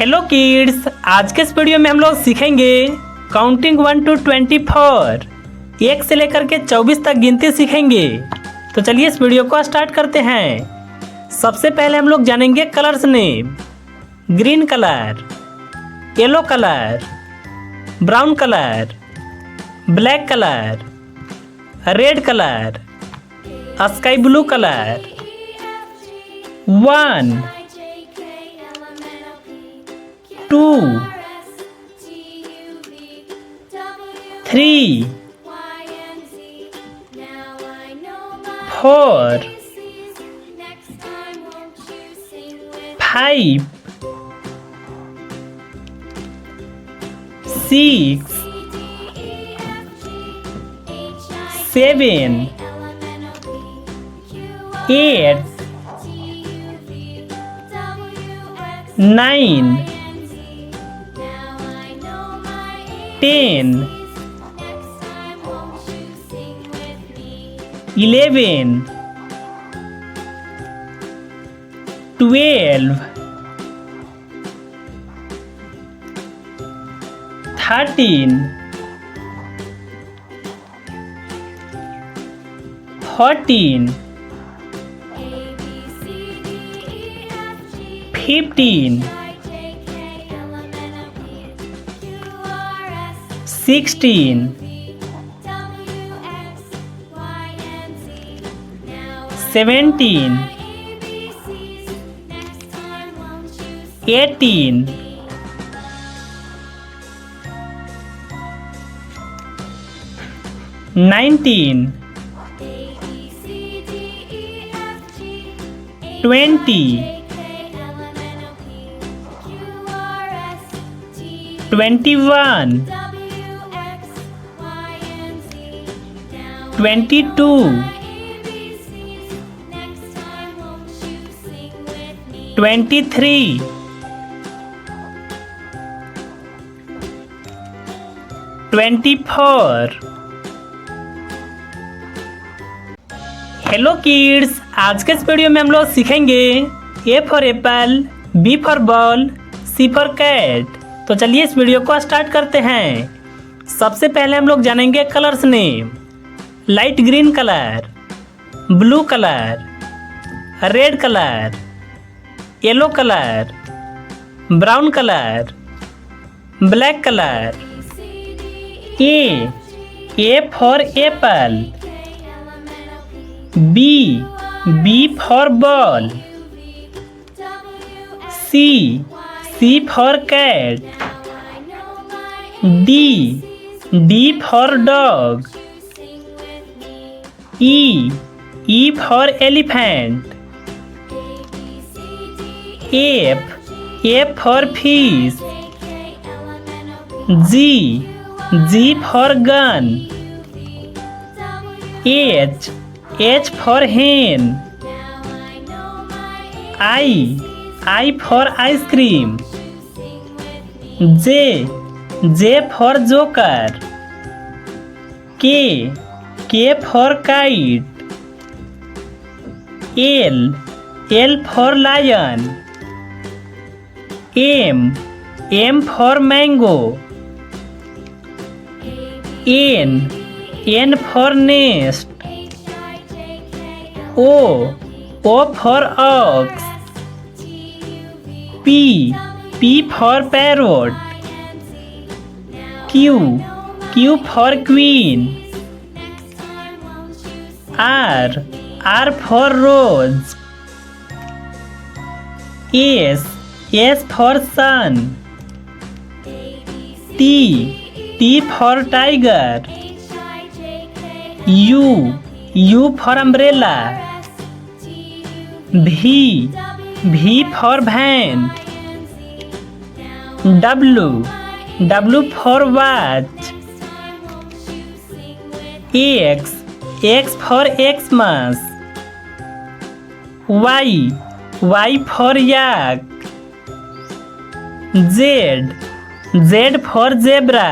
Hello kids, आज के इस वीडियो में हम लोग सीखेंगे काउंटिंग 1 to 24। 1 से लेकर के 24 तक गिनती सीखेंगे। तो चलिए इस वीडियो को स्टार्ट करते हैं। सबसे पहले हम लोग जानेंगे colours name. Green colour, yellow colour, brown colour, black colour, red colour, sky blue colour. 1 2 3 4 5 6 7 8 9 10 11 12 13 14 15 16 17 18 19 20 21 22 23 24। Hello kids, आज के इस वीडियो में हम लोग सीखेंगे A for apple, B for ball, C for cat. तो चलिए इस वीडियो को स्टार्ट करते हैं। सबसे पहले हम लोग जानेंगे colours name. Light green colour, blue colour, red colour, yellow colour, brown colour, black colour. A for apple, B for ball, C for cat, D for dog, E for elephant, F for fish, G for gun, H for hen, I for ice cream, J for joker, K for kite, L for lion, M for mango, N for nest, O for ox, P for parrot, Q for queen, R for rose, S for sun, T for tiger, U for umbrella, V for van, W for watch, X for Xmas, Y for yak, Z for zebra,